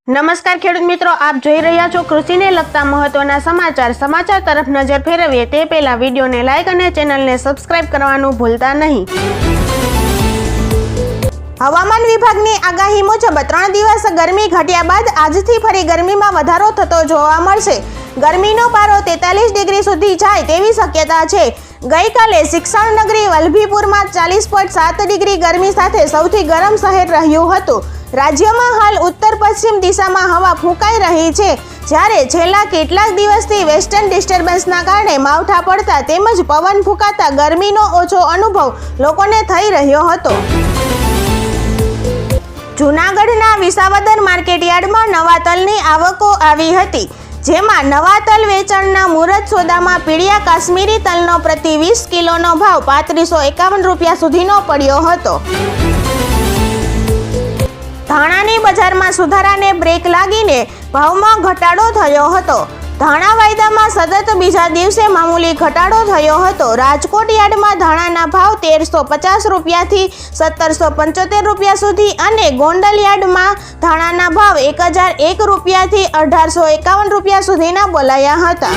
નમસ્કાર ખેડૂત મિત્રો, આપ જોઈ રહ્યા છો કૃષિને લગતા મહત્વના સમાચાર તરફ નજર ફેરવીએ તે પહેલા વિડીયોને લાઇક અને ચેનલને સબસ્ક્રાઇબ કરવાનું ભૂલતા નહીં। હવામાન વિભાગની આગાહી મુજબ 3 દિવસ ગરમી ઘટ્યા બાદ આજથી ફરી ગરમીમાં વધારો થતો જોવા મળશે। ગરમીનો પારો 43 ડિગ્રી સુધી જાય તેવી શક્યતા છે। ગઈકાલે શિક્ષણ નગરી વલભીપુરમાં 40.7 ડિગ્રી ગરમી સાથે સૌથી ગરમ શહેર રહ્યું હતું। રાજ્યમાં હાલ ઉત્તર પશ્ચિમ દિશામાં હવા ફૂંકાઈ રહી છે, જ્યારે છેલ્લા કેટલાક દિવસથી વેસ્ટર્ન ડિસ્ટર્બન્સના કારણે માવઠા પડતા તેમજ પવન ફૂંકાતા ગરમીનો ઓછો અનુભવ લોકોને થઈ રહ્યો હતો। જૂનાગઢના વિસાવદર માર્કેટયાર્ડમાં નવા તલની આવકો આવી હતી, જેમાં નવા તલ વેચાણના મુહૂર્ત સોદામાં પીળિયા કાશ્મીરી તલનો પ્રતિ 20 કિલોનો ભાવ 3551 રૂપિયા સુધીનો પડ્યો હતો। ધાણાની બજારમાં સુધારાને બ્રેક લાગીને ભાવમાં ઘટાડો થયો હતો। ધાણા વાયદામાં સતત બીજા દિવસે મામૂલી ઘટાડો થયો હતો। રાજકોટ યાર્ડમાં ધાણાના ભાવ 1350 રૂપિયાથી 1775 રૂપિયા સુધી અને ગોંડલ યાર્ડમાં ધાણાના ભાવ 1001 રૂપિયાથી 1851 રૂપિયા સુધીના બોલાયા હતા।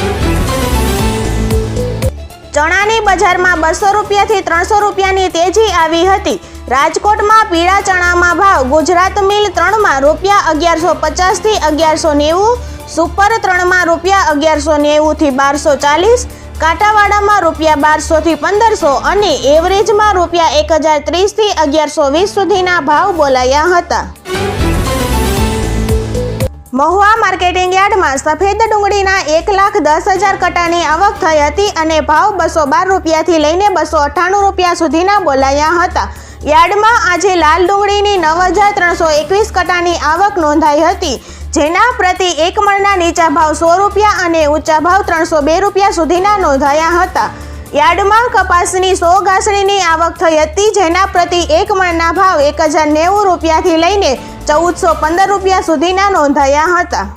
ચણાની બજારમાં 200 રૂપિયાથી 300 રૂપિયાની તેજી આવી હતી। રાજકોટમાં પીળા ચણામાં ભાવ ગુજરાત મિલ 3માં રૂપિયા 1150 થી 1190, સુપર 3માં રૂપિયા 1190 થી 1240, કાંટાવાડામાં રૂપિયા 1200 થી 1500 અને એવરેજમાં રૂપિયા 1030 થી 1120 સુધીના ભાવ બોલાયા હતા। મહુવા માર્કેટિંગ યાર્ડમાં સફેદ ડુંગળીના 1,10,000 કટાની આવક થઈ હતી અને ભાવ 212 રૂપિયાથી લઈને 298 રૂપિયા સુધીના બોલાયા હતા। યાર્ડમાં આજે લાલ ડુંગળીની 9,321 કટાની આવક નોંધાઈ હતી, જેના પ્રતિ 1 મણના નીચા ભાવ 100 રૂપિયા અને ઊંચા ભાવ 302 રૂપિયા સુધીના નોંધાયા હતા। યાર્ડમાં કપાસની 100 ગાંસડીની આવક થઈ હતી, જેના પ્રતિ 1 મણના ભાવ 1,090 રૂપિયાથી લઈને 1,415 રૂપિયા સુધીના નોંધાયા હતા।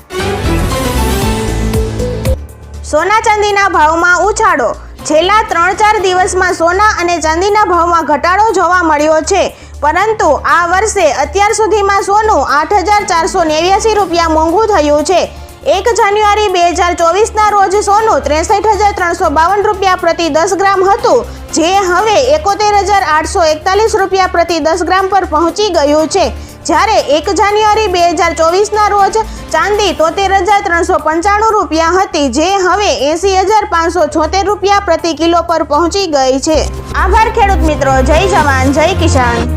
સોના ચાંદીના ભાવમાં ઉછાળો। છેલ્લા 3-4 દિવસમાં સોના અને ચાંદીના ભાવમાં ઘટાડો જોવા મળ્યો છે, પરંતુ આ વર્ષે અત્યાર સુધીમાં સોનું 8,489 રૂપિયા મોંઘું થયું છે। 1 જાન્યુઆરી 2024ના રોજ સોનું 63,352 રૂપિયા પ્રતિ 10 ગ્રામ હતું, જે હવે 71,841 રૂપિયા પ્રતિ 10 ગ્રામ પર પહોંચી ગયું છે, જ્યારે 1 જાન્યુઆરી 2024ના રોજ ચાંદી 73,395 રૂપિયા હતી, જે હવે 80,576 રૂપિયા પ્રતિ કિલો પર પહોંચી ગઈ છે। આભાર ખેડૂત મિત્રો, જય જવાન જય કિસાન।